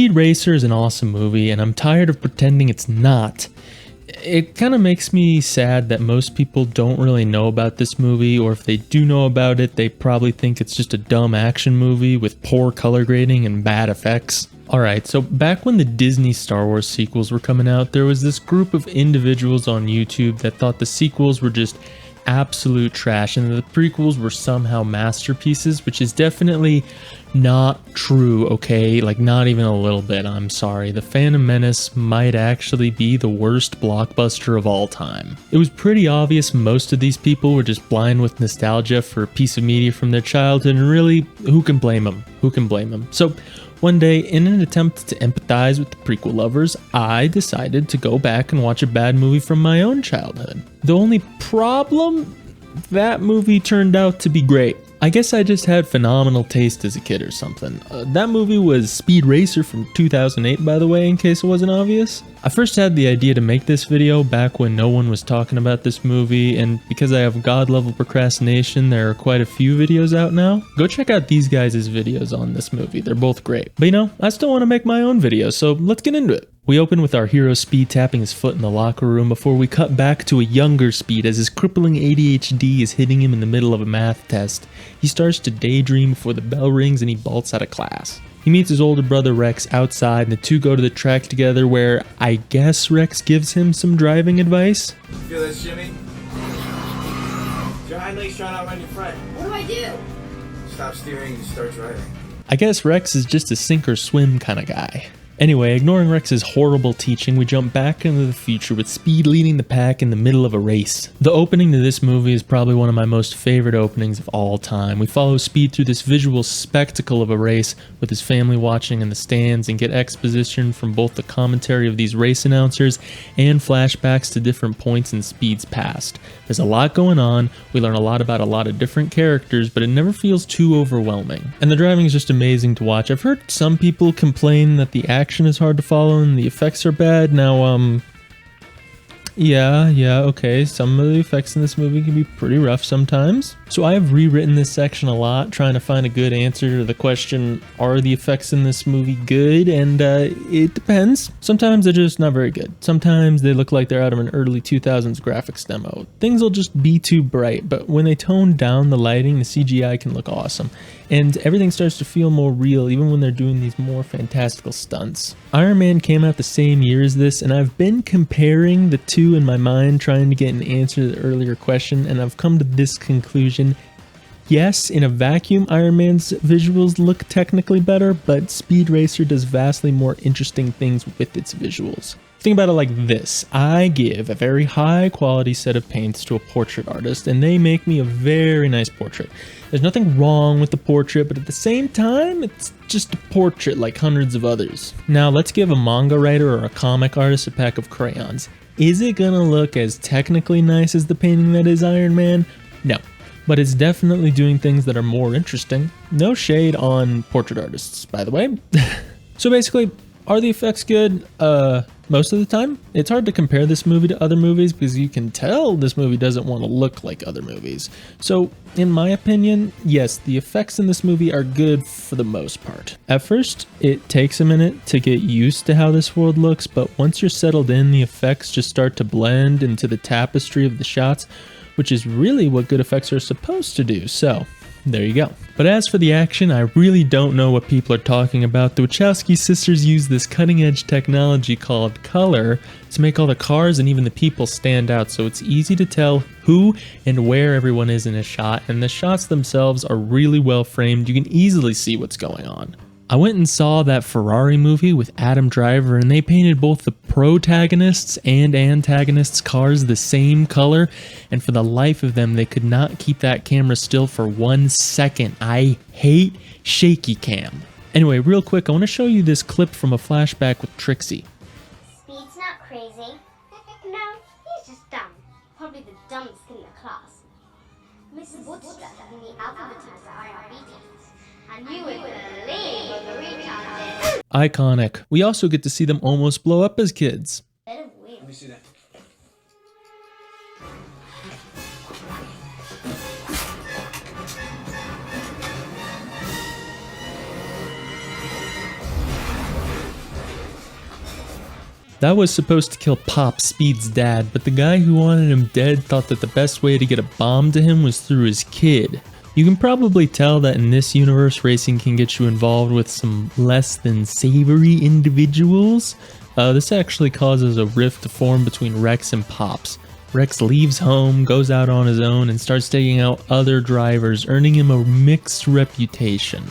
Speed Racer is an awesome movie, and I'm tired of pretending it's not. It kind of makes me sad that most people don't really know about this movie, or if they do know about it, they probably think it's just a dumb action movie with poor color grading and bad effects. Alright, so back when the Disney Star Wars sequels were coming out, there was this group of individuals on YouTube that thought the sequels were just absolute trash and the prequels were somehow masterpieces, which is definitely not true, okay? Like, not even a little bit, I'm sorry. The Phantom Menace might actually be the worst blockbuster of all time. It was pretty obvious most of these people were just blind with nostalgia for a piece of media from their childhood, and really, who can blame them? Who can blame them? So, one day, in an attempt to empathize with the prequel lovers, I decided to go back and watch a bad movie from my own childhood. The only problem? That movie turned out to be great. I guess I just had phenomenal taste as a kid or something. That movie was Speed Racer from 2008, by the way, in case it wasn't obvious. I first had the idea to make this video back when no one was talking about this movie, and because I have god-level procrastination, there are quite a few videos out now. Go check out these guys' videos on this movie, they're both great. But you know, I still want to make my own video, so let's get into it. We open with our hero Speed tapping his foot in the locker room before we cut back to a younger Speed as his crippling ADHD is hitting him in the middle of a math test. He starts to daydream before the bell rings and he bolts out of class. He meets his older brother Rex outside and the two go to the track together where I guess Rex gives him some driving advice. Feel that shimmy? Your hind leg's trying to outrun your front. What do I do? Stop steering and start driving. I guess Rex is just a sink or swim kind of guy. Anyway, ignoring Rex's horrible teaching, we jump back into the future with Speed leading the pack in the middle of a race. The opening to this movie is probably one of my most favorite openings of all time. We follow Speed through this visual spectacle of a race with his family watching in the stands and get exposition from both the commentary of these race announcers and flashbacks to different points in Speed's past. There's a lot going on, we learn a lot about a lot of different characters, but it never feels too overwhelming. And the driving is just amazing to watch. I've heard some people complain that the action is hard to follow and the effects are bad. Now, yeah, okay, some of the effects in this movie can be pretty rough sometimes. So I have rewritten this section a lot, trying to find a good answer to the question, are the effects in this movie good? And it depends. Sometimes they're just not very good. Sometimes they look like they're out of an early 2000s graphics demo. Things will just be too bright, but when they tone down the lighting, the CGI can look awesome. And everything starts to feel more real even when they're doing these more fantastical stunts. Iron Man came out the same year as this, and I've been comparing the two in my mind, trying to get an answer to the earlier question, and I've come to this conclusion. Yes, in a vacuum, Iron Man's visuals look technically better, but Speed Racer does vastly more interesting things with its visuals. Think about it like this. I give a very high quality set of paints to a portrait artist, and they make me a very nice portrait. There's nothing wrong with the portrait, but at the same time, it's just a portrait like hundreds of others. Now let's give a manga writer or a comic artist a pack of crayons. Is it gonna look as technically nice as the painting that is Iron Man? No. But it's definitely doing things that are more interesting. No shade on portrait artists, by the way. So basically, are the effects good? Most of the time. It's hard to compare this movie to other movies because you can tell this movie doesn't want to look like other movies. So, in my opinion, yes, the effects in this movie are good for the most part. At first, it takes a minute to get used to how this world looks, but once you're settled in, the effects just start to blend into the tapestry of the shots, which is really what good effects are supposed to do. So, there you go. But as for the action, I really don't know what people are talking about. The Wachowski sisters use this cutting-edge technology called color to make all the cars and even the people stand out, so it's easy to tell who and where everyone is in a shot, and the shots themselves are really well framed. You can easily see what's going on. I went and saw that Ferrari movie with Adam Driver, and they painted both the protagonists and antagonists' cars the same color, and for the life of them, they could not keep that camera still for 1 second. I hate shaky cam. Anyway, real quick, I want to show you this clip from a flashback with Trixie. Speed's not crazy. No, he's just dumb. Probably the dumbest kid in the class. Mrs. Woodstrap had me alphabetized our IRB tests. And you would believe what the recon did. Iconic. We also get to see them almost blow up as kids. Let me see that. That was supposed to kill Pop, Speed's dad, but the guy who wanted him dead thought that the best way to get a bomb to him was through his kid. You can probably tell that in this universe, racing can get you involved with some less than savory individuals. This actually causes a rift to form between Rex and Pops. Rex leaves home, goes out on his own, and starts taking out other drivers, earning him a mixed reputation.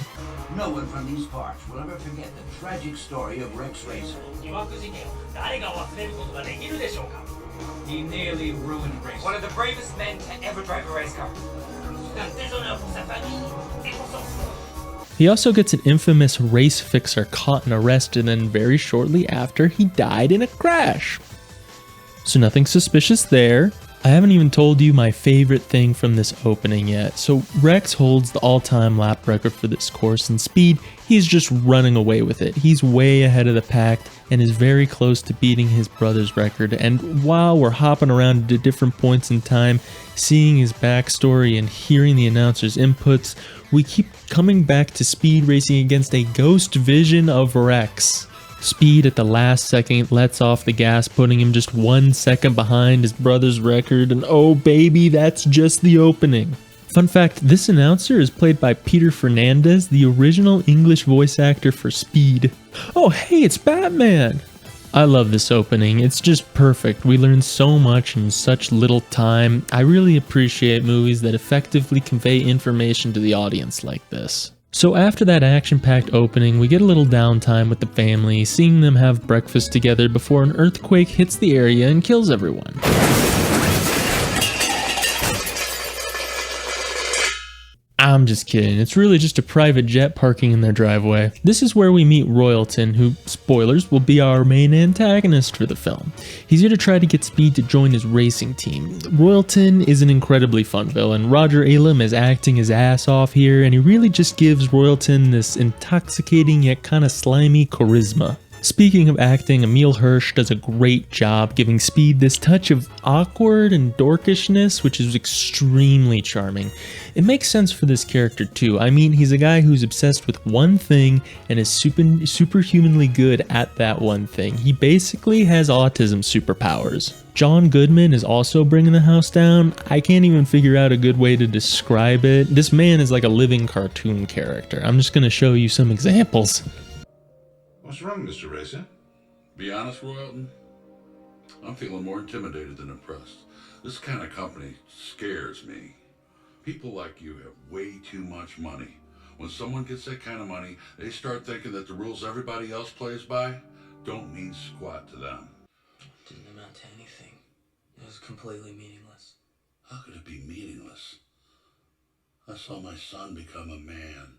No one from these parts will ever forget the tragic story of Rex Racer. He nearly ruined racing. One of the bravest men to ever drive a race car. He also gets an infamous race fixer caught and arrested, and very shortly after, he died in a crash. So nothing suspicious there. I haven't even told you my favorite thing from this opening yet. So Rex holds the all-time lap record for this course, and Speed, he's just running away with it. He's way ahead of the pack and is very close to beating his brother's record. And while we're hopping around to different points in time, seeing his backstory and hearing the announcer's inputs, we keep coming back to Speed racing against a ghost vision of Rex. Speed at the last second lets off the gas, putting him just 1 second behind his brother's record, and oh baby, that's just the opening. Fun fact, this announcer is played by Peter Fernandez, the original English voice actor for Speed. Oh hey, it's Batman! I love this opening, it's just perfect. We learn so much in such little time. I really appreciate movies that effectively convey information to the audience like this. So after that action-packed opening, we get a little downtime with the family, seeing them have breakfast together before an earthquake hits the area and kills everyone. I'm just kidding, it's really just a private jet parking in their driveway. This is where we meet Royalton, who, spoilers, will be our main antagonist for the film. He's here to try to get Speed to join his racing team. Royalton is an incredibly fun villain. Roger Elam is acting his ass off here, and he really just gives Royalton this intoxicating yet kind of slimy charisma. Speaking of acting, Emile Hirsch does a great job giving Speed this touch of awkward and dorkishness, which is extremely charming. It makes sense for this character too. I mean, he's a guy who's obsessed with one thing and is superhumanly good at that one thing. He basically has autism superpowers. John Goodman is also bringing the house down. I can't even figure out a good way to describe it. This man is like a living cartoon character. I'm just going to show you some examples. What's wrong, Mr. Racer? Be honest, Royalton, I'm feeling more intimidated than impressed. This kind of company scares me. People like you have way too much money. When someone gets that kind of money, they start thinking that the rules everybody else plays by don't mean squat to them. Didn't amount to anything. It was completely meaningless. How could it be meaningless? I saw my son become a man.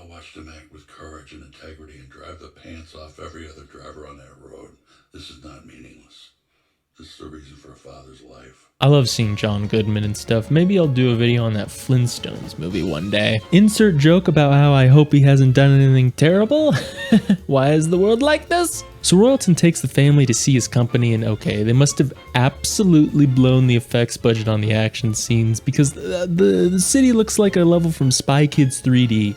I watched him act with courage and integrity and drive the pants off every other driver on that road. This is not meaningless. This is the reason for a father's life. I love seeing John Goodman and stuff. Maybe I'll do a video on that Flintstones movie one day. Insert joke about how I hope he hasn't done anything terrible. Why is the world like this? So Royalton takes the family to see his company, and okay, they must have absolutely blown the effects budget on the action scenes, because the city looks like a level from Spy Kids 3D.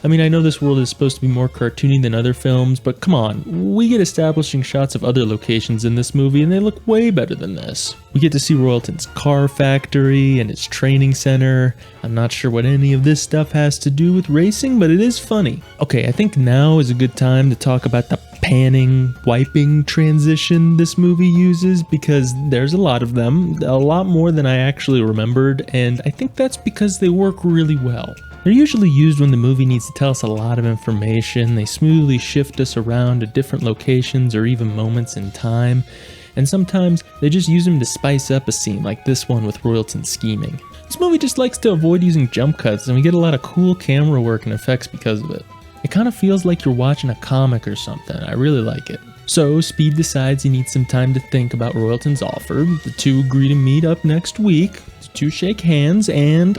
I mean, I know this world is supposed to be more cartoony than other films, but come on, we get establishing shots of other locations in this movie and they look way better than this. We get to see Royalton's car factory and his training center. I'm not sure what any of this stuff has to do with racing, but it is funny. Okay, I think now is a good time to talk about the panning, wiping transition this movie uses, because there's a lot of them, a lot more than I actually remembered, and I think that's because they work really well. They're usually used when the movie needs to tell us a lot of information. They smoothly shift us around to different locations or even moments in time. And sometimes they just use them to spice up a scene, like this one with Royalton scheming. This movie just likes to avoid using jump cuts, and we get a lot of cool camera work and effects because of it. It kind of feels like you're watching a comic or something. I really like it. So Speed decides he needs some time to think about Royalton's offer. The two agree to meet up next week. The two shake hands and...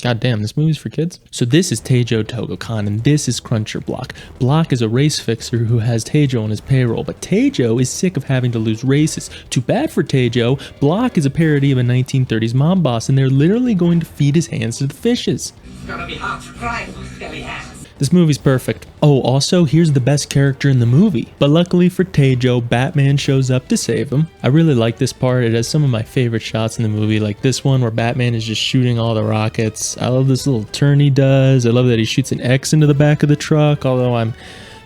God damn, this movie's for kids. So this is Teijo Togokan, and this is Cruncher Block. Block is a race fixer who has Teijo on his payroll, but Teijo is sick of having to lose races. Too bad for Teijo, Block is a parody of a 1930s mob boss, and they're literally going to feed his hands to the fishes. It's gonna be hot. Fry, skelly hands. This movie's perfect. Oh, also, here's the best character in the movie. But luckily for Tejo, Batman shows up to save him. I really like this part. It has some of my favorite shots in the movie, like this one where Batman is just shooting all the rockets. I love this little turn he does. I love that he shoots an X into the back of the truck, although I'm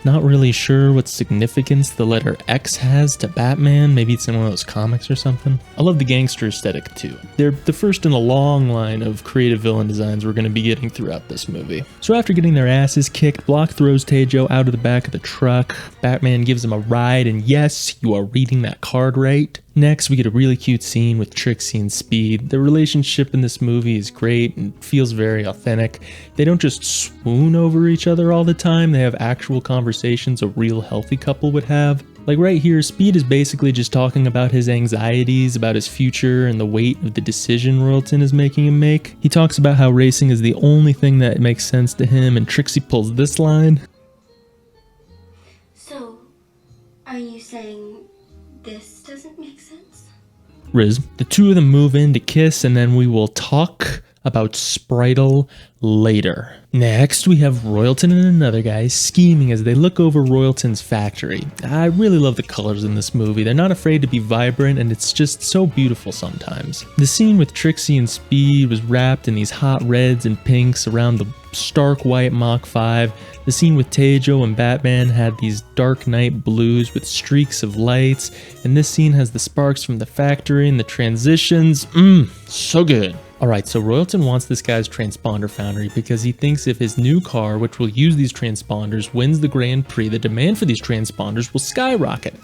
not really sure what significance the letter X has to Batman. Maybe it's in one of those comics or something. I love the gangster aesthetic too. They're the first in a long line of creative villain designs we're going to be getting throughout this movie. So after getting their asses kicked, Block throws Tejo out of the back of the truck. Batman gives him a ride, and yes, you are reading that card right. Next, we get a really cute scene with Trixie and Speed. The relationship in this movie is great and feels very authentic. They don't just swoon over each other all the time, they have actual conversations a real healthy couple would have. Like right here, Speed is basically just talking about his anxieties, about his future, and the weight of the decision Royalton is making him make. He talks about how racing is the only thing that makes sense to him, and Trixie pulls this line. So, are you saying this doesn't make sense? Riz. The two of them move in to kiss, and then we will talk about Spritle later. Next, we have Royalton and another guy scheming as they look over Royalton's factory. I really love the colors in this movie. They're not afraid to be vibrant, and it's just so beautiful sometimes. The scene with Trixie and Speed was wrapped in these hot reds and pinks around the stark white Mach 5. The scene with Tejo and Batman had these dark night blues with streaks of lights, and this scene has the sparks from the factory and the transitions. So good. Alright, so Royalton wants this guy's transponder foundry because he thinks if his new car, which will use these transponders, wins the Grand Prix, the demand for these transponders will skyrocket.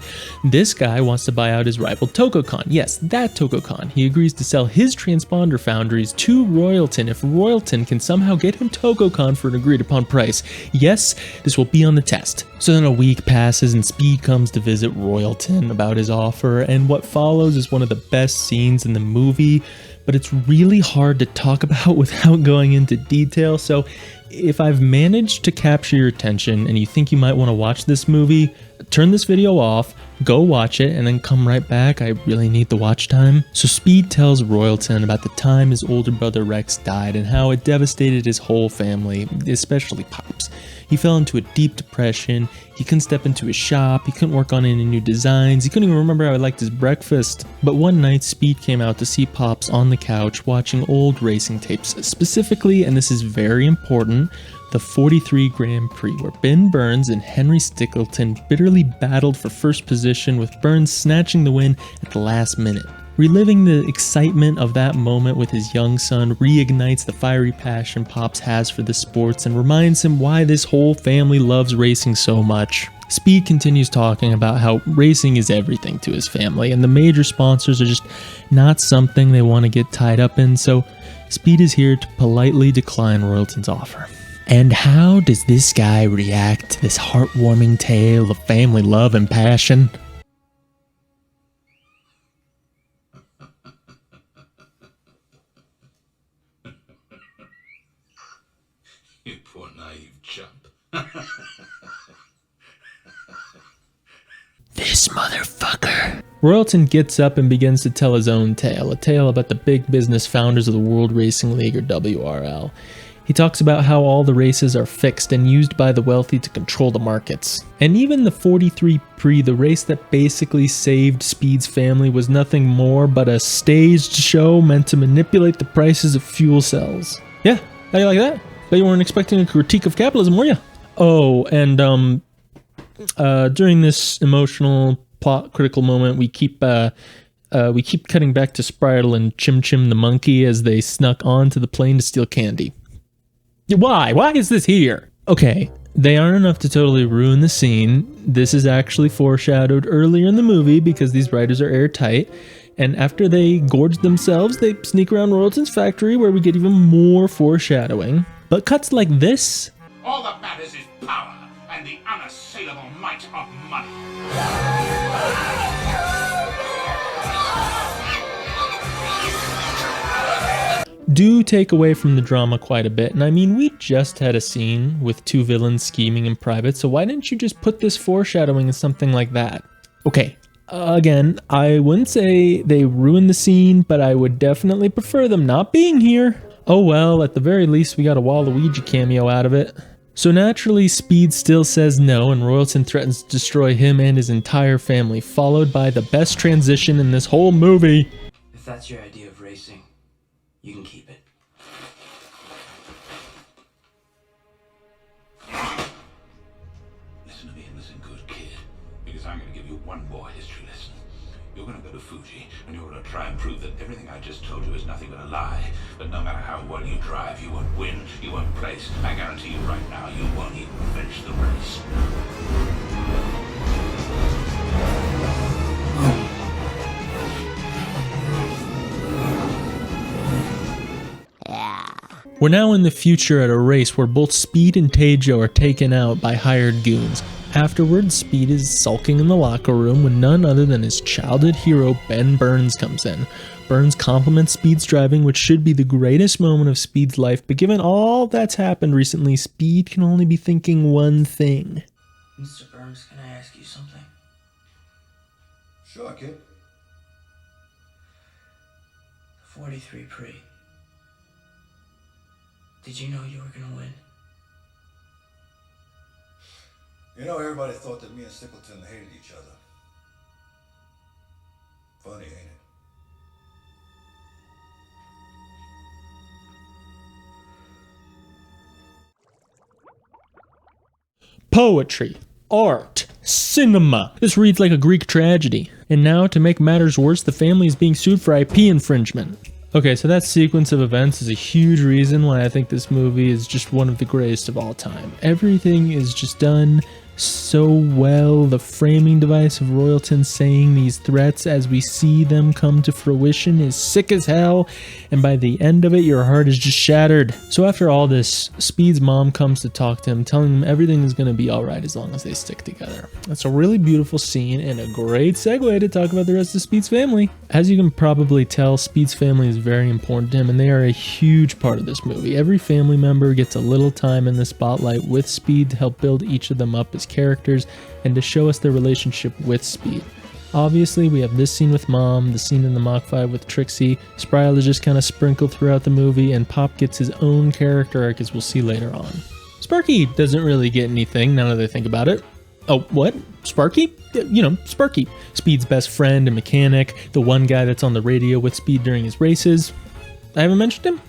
This guy wants to buy out his rival TokoCon. Yes, that TokoCon. He agrees to sell his transponder foundries to Royalton if Royalton can somehow get him TokoCon for an agreed upon price. Yes, this will be on the test. So then a week passes and Speed comes to visit Royalton about his offer, and what follows is one of the best scenes in the movie, but it's really hard to talk about without going into detail. So if I've managed to capture your attention and you think you might want to watch this movie, turn this video off, go watch it, and then come right back. I really need the watch time. So Speed tells Royalton about the time his older brother Rex died and how it devastated his whole family, especially Pops. He fell into a deep depression. He couldn't step into his shop. He couldn't work on any new designs. He couldn't even remember how he liked his breakfast. But one night, Speed came out to see Pops on the couch watching old racing tapes, specifically, and this is very important, the 43 Grand Prix, where Ben Burns and Henry Stickleton bitterly battled for first position, with Burns snatching the win at the last minute. Reliving the excitement of that moment with his young son reignites the fiery passion Pops has for the sports and reminds him why this whole family loves racing so much. Speed continues talking about how racing is everything to his family, and the major sponsors are just not something they want to get tied up in, so Speed is here to politely decline Royalton's offer. And how does this guy react to this heartwarming tale of family love and passion? You poor naive chump. This motherfucker. Royalton gets up and begins to tell his own tale, a tale about the big business founders of the World Racing League, or WRL. He talks about how all the races are fixed and used by the wealthy to control the markets. And even the 43 Prix, the race that basically saved Speed's family, was nothing more but a staged show meant to manipulate the prices of fuel cells. Yeah, how do you like that? Bet you weren't expecting a critique of capitalism, were you? Oh, and during this emotional plot critical moment, we keep cutting back to Spritle and Chim Chim the monkey as they snuck onto the plane to steal candy. Why? Why is this here? Okay, they aren't enough to totally ruin the scene. This is actually foreshadowed earlier in the movie because these writers are airtight. And after they gorge themselves, they sneak around Royalton's factory where we get even more foreshadowing. But cuts like this. All that matters is power and the unassailable might of money. Do take away from the drama quite a bit. And I mean, we just had a scene with two villains scheming in private, so why didn't you just put this foreshadowing in something like that? Okay, again, I wouldn't say they ruined the scene, but I would definitely prefer them not being here. Oh well, at the very least we got a Waluigi cameo out of it. So naturally, Speed still says no, and Royalton threatens to destroy him and his entire family, followed by the best transition in this whole movie. If that's your idea of racing, you can keep it. Listen to me and listen good, kid. Because I'm going to give you one more history lesson. You're going to go to Fuji, and you're going to try and prove that everything I just told you is nothing but a lie. But no matter how well you drive, you won't win, you won't place. I guarantee you right now, you won't even finish the race. We're now in the future at a race where both Speed and Teijo are taken out by hired goons. Afterwards, Speed is sulking in the locker room when none other than his childhood hero Ben Burns comes in. Burns compliments Speed's driving, which should be the greatest moment of Speed's life, but given all that's happened recently, Speed can only be thinking one thing. Mr. Burns, can I ask you something? Sure, kid. 43 pre. Did you know you were gonna win? You know, everybody thought that me and Stickleton hated each other. Funny, ain't it? Poetry, art, cinema. This reads like a Greek tragedy. And now, to make matters worse, the family is being sued for IP infringement. Okay, so that sequence of events is a huge reason why I think this movie is just one of the greatest of all time. Everything is just done so well. The framing device of Royalton saying these threats as we see them come to fruition is sick as hell, and by the end of it, your heart is just shattered. So after all this, Speed's mom comes to talk to him, telling him everything is going to be alright as long as they stick together. That's a really beautiful scene and a great segue to talk about the rest of Speed's family. As you can probably tell, Speed's family is very important to him, and they are a huge part of this movie. Every family member gets a little time in the spotlight with Speed to help build each of them up as characters and to show us their relationship with Speed. Obviously, we have this scene with Mom, the scene in the Mach 5 with Trixie, Sproul is just kind of sprinkled throughout the movie, and Pop gets his own character arc as we'll see later on. Sparky doesn't really get anything now that I think about it. Oh, what? Sparky? You know, Sparky. Speed's best friend and mechanic, the one guy that's on the radio with Speed during his races. I haven't mentioned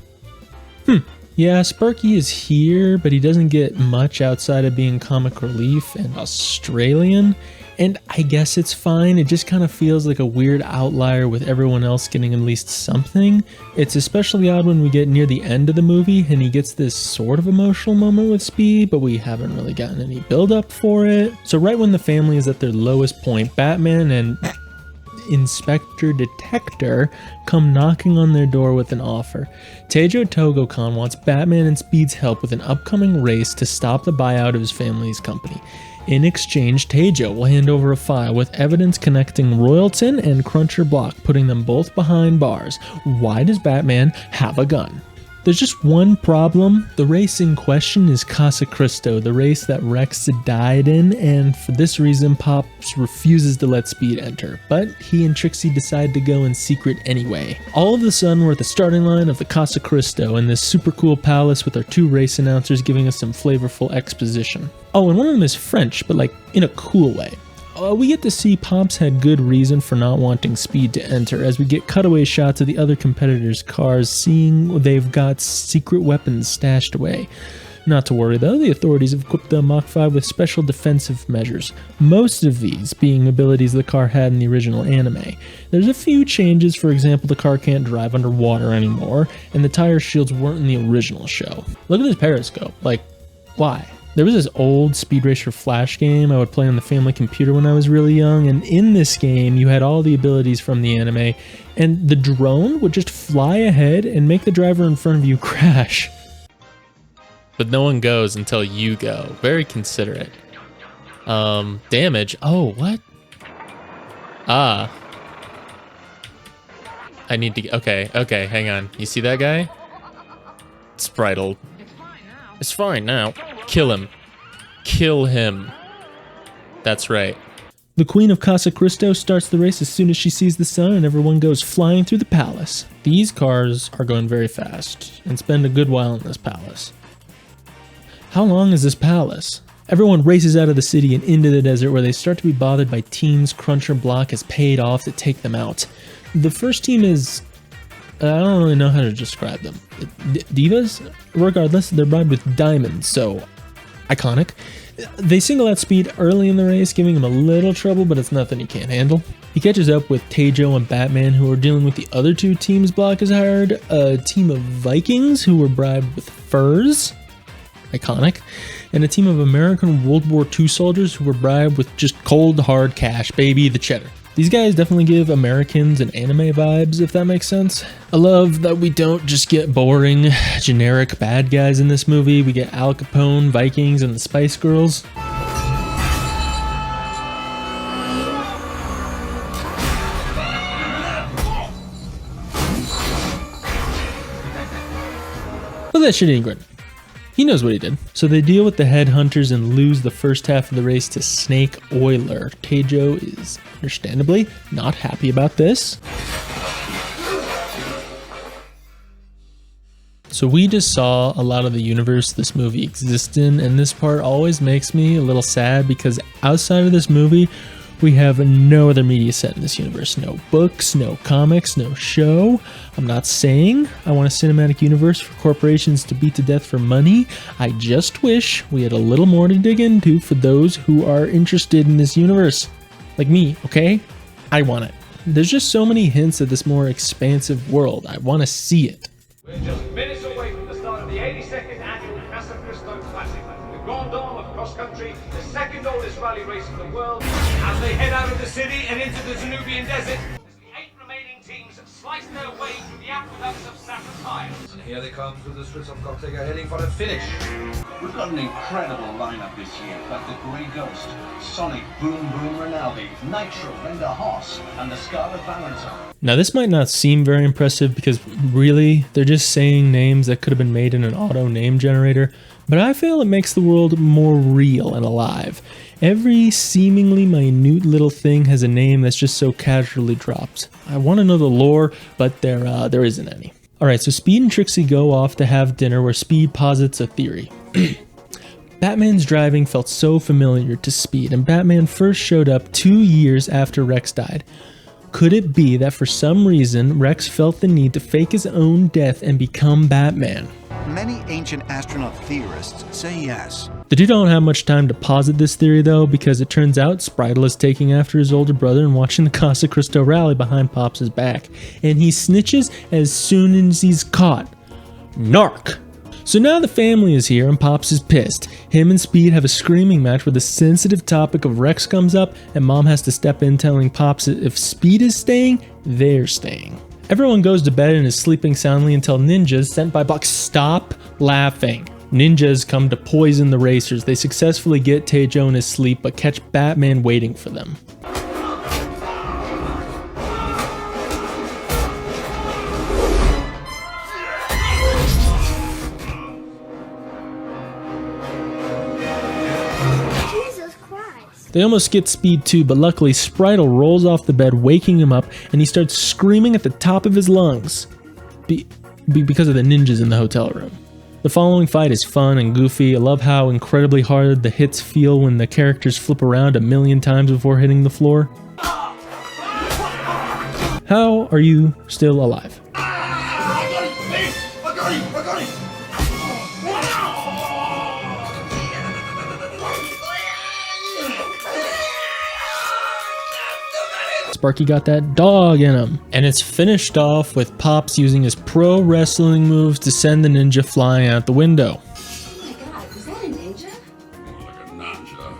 him? Yeah, Sparky is here, but he doesn't get much outside of being comic relief and Australian. And I guess it's fine, it just kind of feels like a weird outlier with everyone else getting at least something. It's especially odd when we get near the end of the movie and he gets this sort of emotional moment with Speed, but we haven't really gotten any build up for it. So right when the family is at their lowest point, Batman and Inspector Detector come knocking on their door with an offer. Teijo Togokan wants Batman and Speed's help with an upcoming race to stop the buyout of his family's company. In exchange, Teijo will hand over a file with evidence connecting Royalton and Cruncher Block, putting them both behind bars. Why does Batman have a gun? There's just one problem. The race in question is Casa Cristo, the race that Rex died in, and for this reason, Pops refuses to let Speed enter. But he and Trixie decide to go in secret anyway. All of a sudden, we're at the starting line of the Casa Cristo in this super cool palace with our two race announcers giving us some flavorful exposition. Oh, and one of them is French, but like in a cool way. We get to see Pops had good reason for not wanting Speed to enter, as we get cutaway shots of the other competitors' cars, seeing they've got secret weapons stashed away. Not to worry though, the authorities have equipped the Mach 5 with special defensive measures, most of these being abilities the car had in the original anime. There's a few changes, for example the car can't drive underwater anymore, and the tire shields weren't in the original show. Look at this periscope, like, why? There was this old Speed Racer Flash game I would play on the family computer when I was really young, and in this game you had all the abilities from the anime, and the drone would just fly ahead and make the driver in front of you crash. But no one goes until you go. Very considerate. Damage. Oh, what? Ah. I need to... Okay, hang on. You see that guy? Spritled. It's fine now. Kill him. Kill him. That's right. The Queen of Casa Cristo starts the race as soon as she sees the sun, and everyone goes flying through the palace. These cars are going very fast and spend a good while in this palace. How long is this palace? Everyone races out of the city and into the desert where they start to be bothered by teams Cruncher Block has paid off to take them out. The first team is... I don't really know how to describe them. Divas? Regardless, they're bribed with diamonds, so iconic. They single out Speed early in the race, giving him a little trouble, but it's nothing he can't handle. He catches up with Tejo and Batman, who are dealing with the other two teams Block has hired, a team of Vikings who were bribed with furs, iconic, and a team of American World War II soldiers who were bribed with just cold, hard cash, baby, the cheddar. These guys definitely give Americans and anime vibes, if that makes sense. I love that we don't just get boring, generic bad guys in this movie. We get Al Capone, Vikings, and the Spice Girls. Look at that shit Ingrid. He knows what he did. So they deal with the headhunters and lose the first half of the race to Snake-Oiler. Tejo is understandably not happy about this. So we just saw a lot of the universe this movie exists in, and this part always makes me a little sad because outside of this movie, we have no other media set in this universe. No books, no comics, no show. I'm not saying I want a cinematic universe for corporations to beat to death for money. I just wish we had a little more to dig into for those who are interested in this universe. Like me, okay? I want it. There's just so many hints of this more expansive world. I want to see it. We're just minutes away from the start of the 82nd annual Casa Cristo Classic, the Grand Dame of cross country, the second oldest rally race in the world. As they head out of the city and into the Danubian desert, as the 8 remaining teams slice their way through the aqueducts of Sapphire. And here they come through the streets of Cortega, heading for the finish. We've got an incredible lineup this year, like the Grey Ghost, Sonic Boom Boom Rinaldi, Nitro Linda Haas, and the Scarlet Valentine. Now this might not seem very impressive because really they're just saying names that could have been made in an auto name generator, but I feel it makes the world more real and alive. Every seemingly minute little thing has a name that's just so casually dropped. I want to know the lore, but there isn't any. Alright, so Speed and Trixie go off to have dinner where Speed posits a theory. Batman's driving felt so familiar to Speed, and Batman first showed up 2 years after Rex died. Could it be that for some reason Rex felt the need to fake his own death and become Batman? Many ancient astronaut theorists say yes. The two don't have much time to posit this theory though, because it turns out Spritle is taking after his older brother and watching the Casa Cristo rally behind Pops' back, and he snitches as soon as he's caught. Narc! So now the family is here and Pops is pissed. Him and Speed have a screaming match where the sensitive topic of Rex comes up and Mom has to step in telling Pops that if Speed is staying, they're staying. Everyone goes to bed and is sleeping soundly until ninjas sent by Block stop laughing. Ninjas come to poison the racers. They successfully get Tejo in his sleep but catch Batman waiting for them. They almost get Speed too, but luckily Spritle rolls off the bed, waking him up, and he starts screaming at the top of his lungs because of the ninjas in the hotel room. The following fight is fun and goofy. I love how incredibly hard the hits feel when the characters flip around 1,000,000 times before hitting the floor. How are you still alive? Sparky got that dog in him. And it's finished off with Pops using his pro wrestling moves to send the ninja flying out the window. Oh my god, was that a ninja? More like a ninja.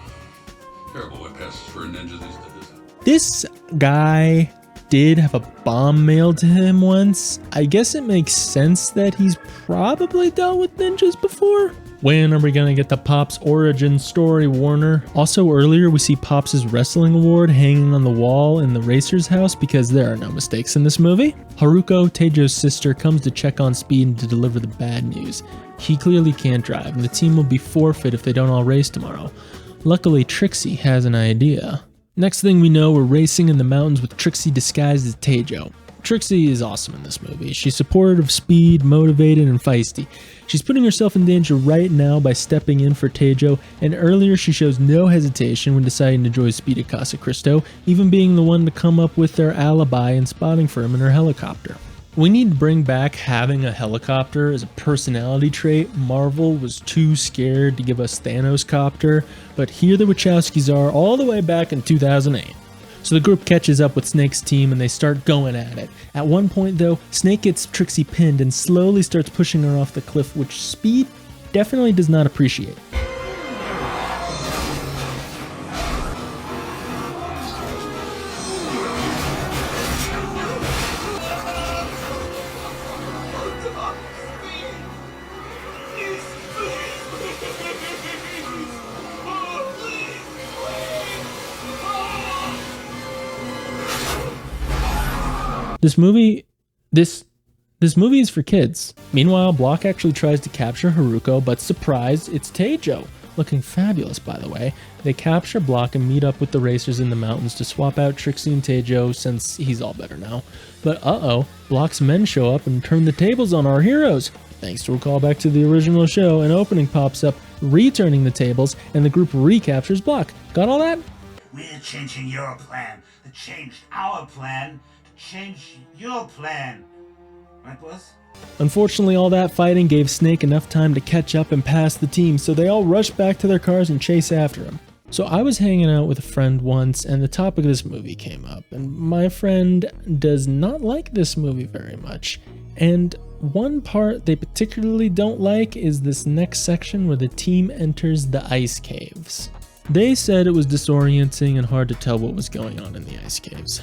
Terrible way passes for a ninja these days. This guy did have a bomb mailed to him once. I guess it makes sense that he's probably dealt with ninjas before. When are we gonna get the Pops origin story, Warner? Also earlier we see Pops' wrestling award hanging on the wall in the racer's house because there are no mistakes in this movie. Haruko, Tejo's sister, comes to check on Speed and to deliver the bad news. He clearly can't drive and the team will be forfeit if they don't all race tomorrow. Luckily Trixie has an idea. Next thing we know, we're racing in the mountains with Trixie disguised as Tejo. Trixie is awesome in this movie. She's supportive, speed, motivated, and feisty. She's putting herself in danger right now by stepping in for Tejo, and earlier she shows no hesitation when deciding to join Speed at Casa Cristo, even being the one to come up with their alibi and spotting for him in her helicopter. We need to bring back having a helicopter as a personality trait. Marvel was too scared to give us Thanos copter, but here the Wachowskis are all the way back in 2008. So the group catches up with Snake's team and they start going at it. At one point though, Snake gets Trixie pinned and slowly starts pushing her off the cliff, which Speed definitely does not appreciate. This movie is for kids. Meanwhile, Block actually tries to capture Haruko, but surprise, it's Tejo. Looking fabulous, by the way. They capture Block and meet up with the racers in the mountains to swap out Trixie and Tejo since he's all better now. But Block's men show up and turn the tables on our heroes. Thanks to a callback to the original show, an opening pops up, returning the tables, and the group recaptures Block. Got all that? We're changing your plan to change our plan to change your plan. Right, boss? Unfortunately, all that fighting gave Snake enough time to catch up and pass the team, so they all rush back to their cars and chase after him. So I was hanging out with a friend once, and the topic of this movie came up, and my friend does not like this movie very much. And one part they particularly don't like is this next section where the team enters the ice caves. They said it was disorienting and hard to tell what was going on in the ice caves.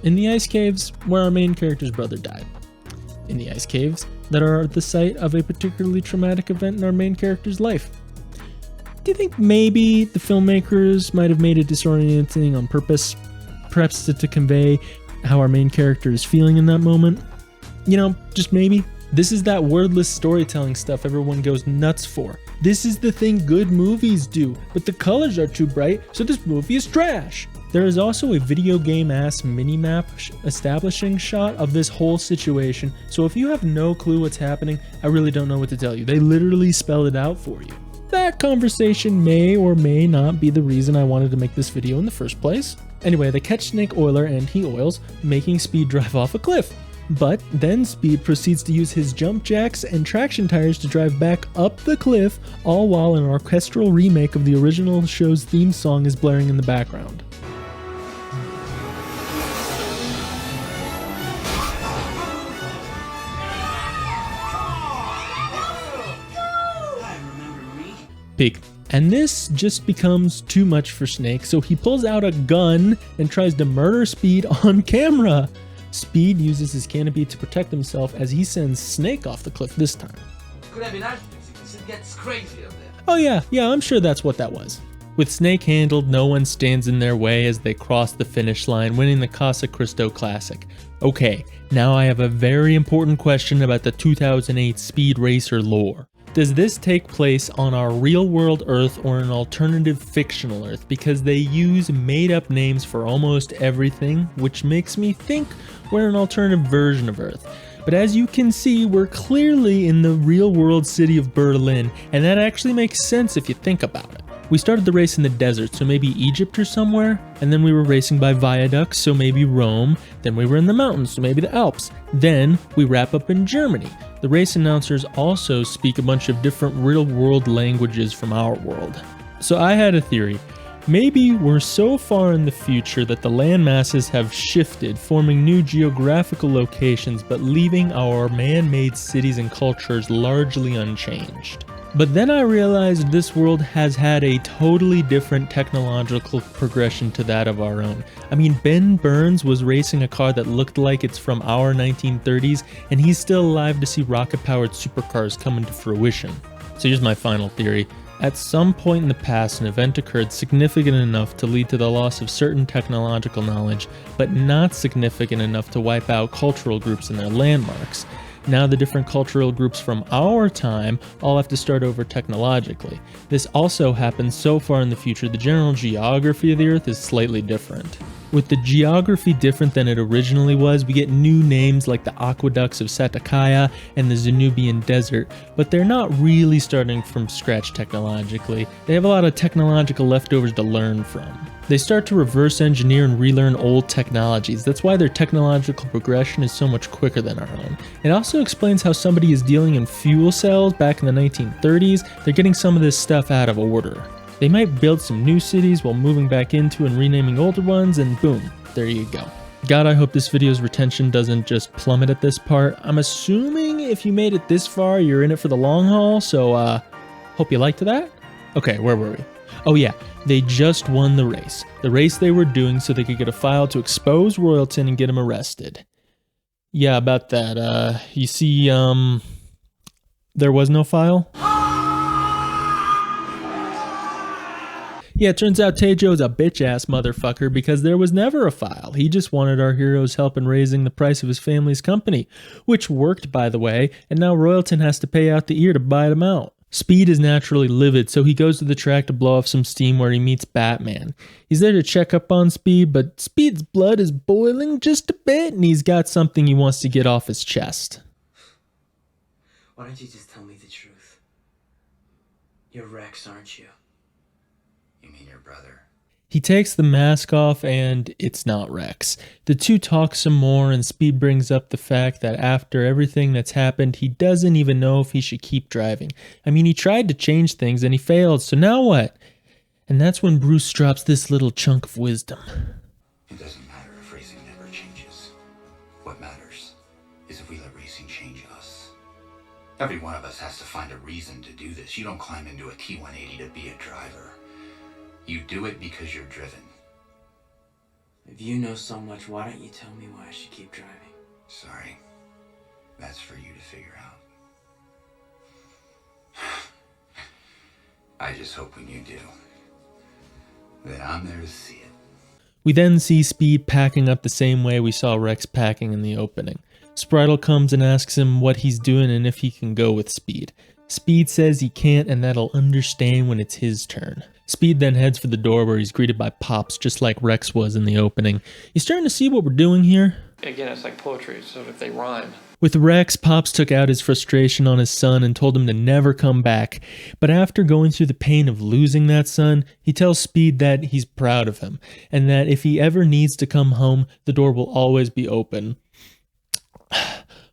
In the ice caves, where our main character's brother died. In the ice caves that are the site of a particularly traumatic event in our main character's life. Do you think maybe the filmmakers might have made it disorienting on purpose, perhaps to convey how our main character is feeling in that moment? You know, just maybe. This is that wordless storytelling stuff everyone goes nuts for. This is the thing good movies do, but the colors are too bright, so this movie is trash. There is also a video game-ass mini-map establishing shot of this whole situation, so if you have no clue what's happening, I really don't know what to tell you. They literally spell it out for you. That conversation may or may not be the reason I wanted to make this video in the first place. Anyway, they catch Snake Oiler and he oils, making Speed drive off a cliff. But then Speed proceeds to use his jump jacks and traction tires to drive back up the cliff, all while an orchestral remake of the original show's theme song is blaring in the background. Peak. And this just becomes too much for Snake, so he pulls out a gun and tries to murder Speed on camera. Speed uses his canopy to protect himself as he sends Snake off the cliff this time. Could have been because it gets crazy up there. Oh yeah, I'm sure that's what that was. With Snake handled, no one stands in their way as they cross the finish line, winning the Casa Cristo Classic. Okay, now I have a very important question about the 2008 Speed Racer lore. Does this take place on our real-world Earth or an alternative fictional Earth? Because they use made-up names for almost everything, which makes me think we're an alternative version of Earth. But as you can see, we're clearly in the real-world city of Berlin, and that actually makes sense if you think about it. We started the race in the desert, so maybe Egypt or somewhere, and then we were racing by viaducts, so maybe Rome, then we were in the mountains, so maybe the Alps, then we wrap up in Germany. The race announcers also speak a bunch of different real-world languages from our world. So I had a theory. Maybe we're so far in the future that the land masses have shifted, forming new geographical locations, but leaving our man-made cities and cultures largely unchanged. But then I realized this world has had a totally different technological progression to that of our own. I mean, Ben Burns was racing a car that looked like it's from our 1930s, and he's still alive to see rocket-powered supercars come into fruition. So here's my final theory. At some point in the past, an event occurred significant enough to lead to the loss of certain technological knowledge, but not significant enough to wipe out cultural groups and their landmarks. Now the different cultural groups from our time all have to start over technologically. This also happens so far in the future the general geography of the Earth is slightly different. With the geography different than it originally was, we get new names like the aqueducts of Satakaya and the Zanubian Desert, but they're not really starting from scratch technologically. They have a lot of technological leftovers to learn from. They start to reverse engineer and relearn old technologies. That's why their technological progression is so much quicker than our own. It also explains how somebody is dealing in fuel cells back in the 1930s. They're getting some of this stuff out of order. They might build some new cities while moving back into and renaming older ones, and boom, there you go. God, I hope this video's retention doesn't just plummet at this part. I'm assuming if you made it this far, you're in it for the long haul, so hope you liked that. Okay, where were we? Oh yeah, they just won the race. The race they were doing so they could get a file to expose Royalton and get him arrested. Yeah, about that. You see, there was no file? Yeah, it turns out Tejo's a bitch-ass motherfucker because there was never a file. He just wanted our hero's help in raising the price of his family's company, which worked, by the way, and now Royalton has to pay out the ear to buy them out. Speed is naturally livid, so he goes to the track to blow off some steam where he meets Batman. He's there to check up on Speed, but Speed's blood is boiling just a bit, and he's got something he wants to get off his chest. Why don't you just tell me the truth? You're Rex, aren't you? You mean your brother? He takes the mask off and it's not Rex. The two talk some more and Speed brings up the fact that after everything that's happened, he doesn't even know if he should keep driving. I mean, he tried to change things and he failed, so now what? And that's when Bruce drops this little chunk of wisdom. It doesn't matter if racing never changes. What matters is if we let racing change us. Every one of us has to find a reason to do this. You don't climb into a T-180 to be a driver. You do it because you're driven. If you know so much, why don't you tell me why I should keep driving? Sorry. That's for you to figure out. I just hope when you do, that I'm there to see it. We then see Speed packing up the same way we saw Rex packing in the opening. Spritle comes and asks him what he's doing and if he can go with Speed. Speed says he can't and that he'll understand when it's his turn. Speed then heads for the door where he's greeted by Pops, just like Rex was in the opening. You starting to see what we're doing here? Again, it's like poetry, so if they rhyme. With Rex, Pops took out his frustration on his son and told him to never come back. But after going through the pain of losing that son, he tells Speed that he's proud of him, and that if he ever needs to come home, the door will always be open.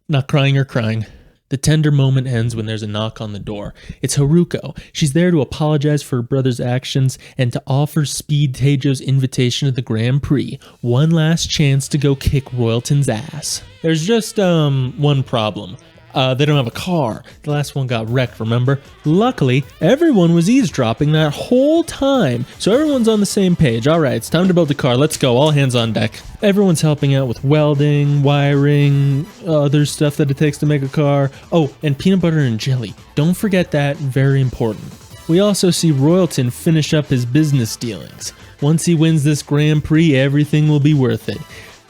Not crying or crying. The tender moment ends when there's a knock on the door. It's Haruko. She's there to apologize for her brother's actions and to offer Speed Tejo's invitation to the Grand Prix. One last chance to go kick Royalton's ass. There's just, one problem. They don't have a car. The last one got wrecked, remember? Luckily, everyone was eavesdropping that whole time, so everyone's on the same page. Alright, it's time to build a car. Let's go. All hands on deck. Everyone's helping out with welding, wiring, other stuff that it takes to make a car. Oh, and peanut butter and jelly. Don't forget that. Very important. We also see Royalton finish up his business dealings. Once he wins this Grand Prix, everything will be worth it.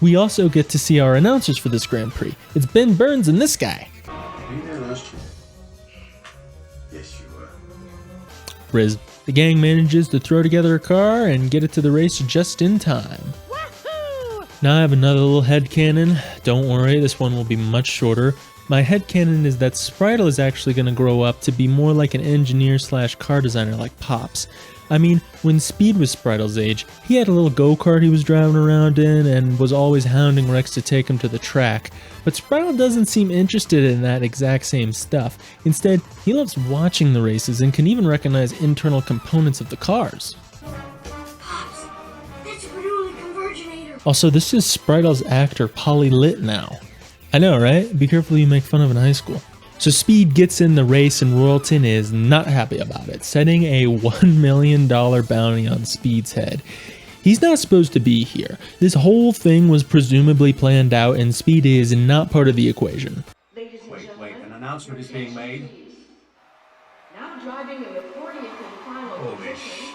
We also get to see our announcers for this Grand Prix. It's Ben Burns and this guy. Yes, you were. Riz. The gang manages to throw together a car and get it to the race just in time. Now I have another little headcanon. Don't worry, this one will be much shorter. My headcanon is that Spritle is actually going to grow up to be more like an engineer slash car designer like Pops. I mean, when Speed was Spritle's age, he had a little go-kart he was driving around in and was always hounding Rex to take him to the track. But Spritle doesn't seem interested in that exact same stuff. Instead, he loves watching the races and can even recognize internal components of the cars. Pops, that's a Bernoulli converginator. Also, this is Spritle's actor Polly Litt now. I know, right? Be careful who you make fun of in high school. So Speed gets in the race and Royalton is not happy about it, setting a $1 million bounty on Speed's head. He's not supposed to be here. This whole thing was presumably planned out and Speed is not part of the equation. Wait, an announcement is being made. Now driving in the 40th and final position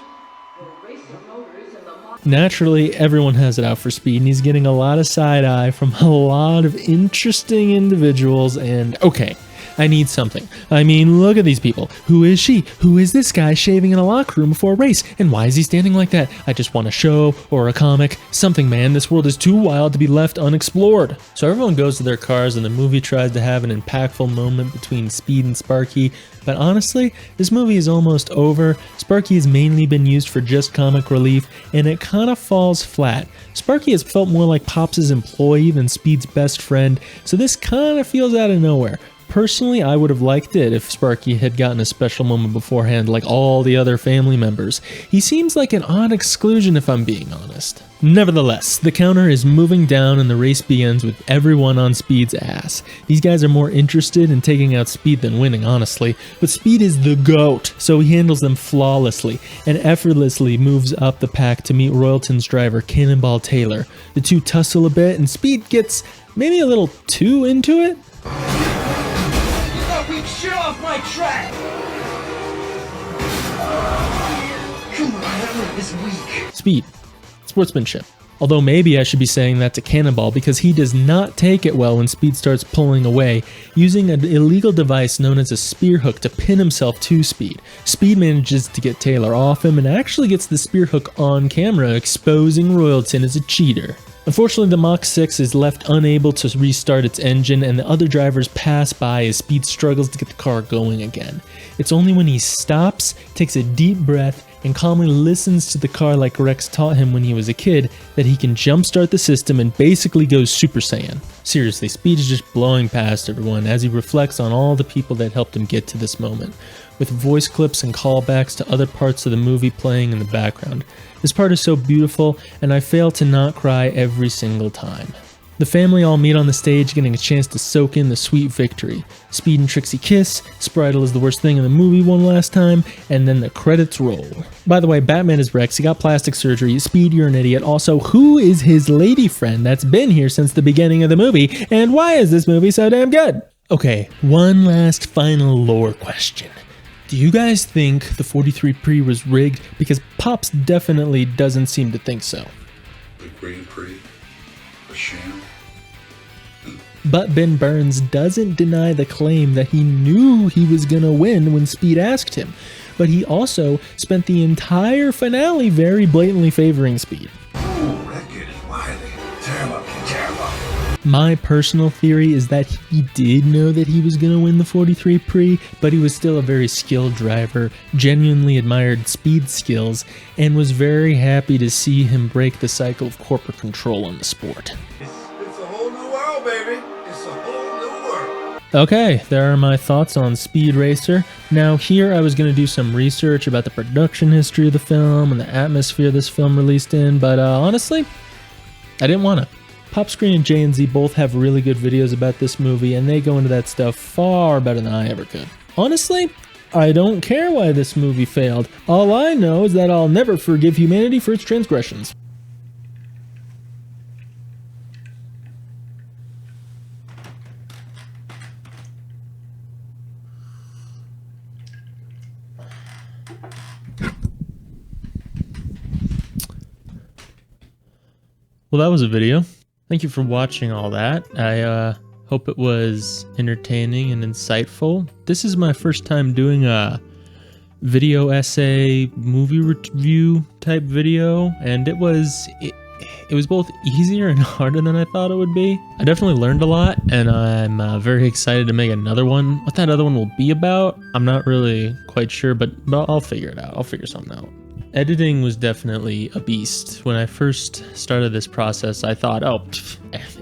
for Racer Motors in the Naturally, everyone has it out for Speed and he's getting a lot of side eye from a lot of interesting individuals and okay. I need something. I mean, look at these people. Who is she? Who is this guy shaving in a locker room before a race? And why is he standing like that? I just want a show or a comic. Something, man. This world is too wild to be left unexplored. So everyone goes to their cars and the movie tries to have an impactful moment between Speed and Sparky. But honestly, this movie is almost over. Sparky has mainly been used for just comic relief, and it kind of falls flat. Sparky has felt more like Pops' employee than Speed's best friend, so this kind of feels out of nowhere. Personally, I would have liked it if Sparky had gotten a special moment beforehand like all the other family members. He seems like an odd exclusion if I'm being honest. Nevertheless, the counter is moving down and the race begins with everyone on Speed's ass. These guys are more interested in taking out Speed than winning, honestly, but Speed is the GOAT, so he handles them flawlessly and effortlessly moves up the pack to meet Royalton's driver, Cannonball Taylor. The two tussle a bit and Speed gets maybe a little too into it. Weak shit off my track! Come on, Hammer is weak. Speed. Sportsmanship. Although maybe I should be saying that to Cannonball because he does not take it well when Speed starts pulling away, using an illegal device known as a spear hook to pin himself to Speed. Speed manages to get Taylor off him and actually gets the spear hook on camera, exposing Royalton as a cheater. Unfortunately, the Mach 6 is left unable to restart its engine and the other drivers pass by as Speed struggles to get the car going again. It's only when he stops, takes a deep breath, and calmly listens to the car like Rex taught him when he was a kid that he can jumpstart the system and basically goes Super Saiyan. Seriously, Speed is just blowing past everyone as he reflects on all the people that helped him get to this moment, with voice clips and callbacks to other parts of the movie playing in the background. This part is so beautiful, and I fail to not cry every single time. The family all meet on the stage, getting a chance to soak in the sweet victory. Speed and Trixie kiss, Spritle is the worst thing in the movie one last time, and then the credits roll. By the way, Batman is Rex, he got plastic surgery. Speed, you're an idiot. Also, who is his lady friend that's been here since the beginning of the movie, and why is this movie so damn good? Okay, one last final lore question. Do you guys think the 43 Prix was rigged? Because Pops definitely doesn't seem to think so. The Grand Prix? A sham? But Ben Burns doesn't deny the claim that he knew he was gonna win when Speed asked him, but he also spent the entire finale very blatantly favoring Speed. Ooh, that kid is wily. Tear him up, kid, tear him up. My personal theory is that he did know that he was gonna win the 43 Prix, but he was still a very skilled driver, genuinely admired Speed's skills, and was very happy to see him break the cycle of corporate control in the sport. It's a whole new world, baby. It's a whole new world. Okay, there are my thoughts on Speed Racer. Now here I was going to do some research about the production history of the film and the atmosphere this film released in, but honestly, I didn't want to. Popscreen and J&Z both have really good videos about this movie, and they go into that stuff far better than I ever could. Honestly, I don't care why this movie failed. All I know is that I'll never forgive humanity for its transgressions. Well, that was a video. Thank you for watching all that. I hope it was entertaining and insightful. This is my first time doing a video essay movie review type video, and it was both easier and harder than I thought it would be. I definitely learned a lot, and I'm very excited to make another one. What that other one will be about, I'm not really quite sure, but I'll figure it out. I'll figure something out. Editing was definitely a beast. When I first started this process, I thought, oh,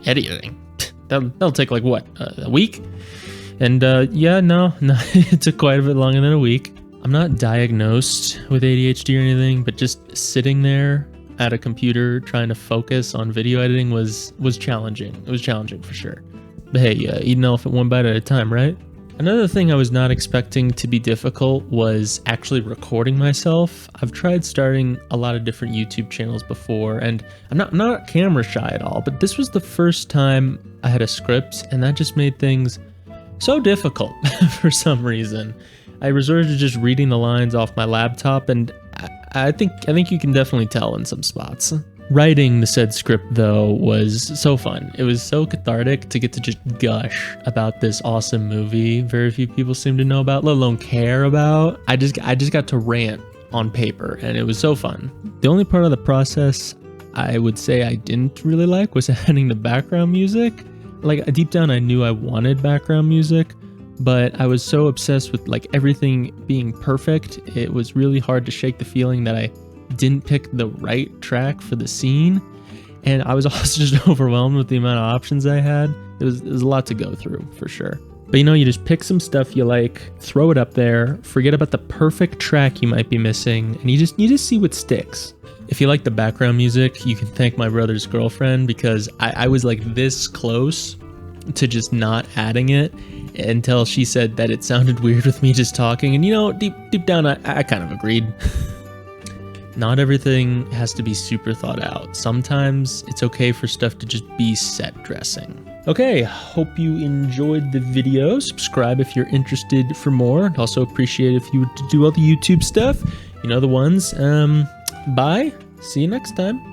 editing, that'll take like what, a week? And yeah, no, it took quite a bit longer than a week. I'm not diagnosed with ADHD or anything, but just sitting there at a computer trying to focus on video editing was challenging. It was challenging for sure. But hey, eat an elephant one bite at a time, right? Another thing I was not expecting to be difficult was actually recording myself. I've tried starting a lot of different YouTube channels before, and I'm not camera shy at all, but this was the first time I had a script, and that just made things so difficult for some reason. I resorted to just reading the lines off my laptop, and I think you can definitely tell in some spots. Writing the said script, though, was so fun. It was so cathartic to get to just gush about this awesome movie very few people seem to know about, let alone care about. I just got to rant on paper, and it was so fun. The only part of the process I would say I didn't really like was adding the background music. Like, deep down I knew I wanted background music, but I was so obsessed with like everything being perfect, it was really hard to shake the feeling that I didn't pick the right track for the scene. And I was also just overwhelmed with the amount of options I had. It was a lot to go through for sure. But you know, you just pick some stuff you like, throw it up there, forget about the perfect track you might be missing, and you just see what sticks. If you like the background music, you can thank my brother's girlfriend, because I was like this close to just not adding it until she said that it sounded weird with me just talking. And you know, deep down, I kind of agreed. Not everything has to be super thought out. Sometimes it's okay for stuff to just be set dressing. Okay, hope you enjoyed the video. Subscribe if you're interested for more. I'd also appreciate if you would do all the YouTube stuff. You know the ones. Bye. See you next time.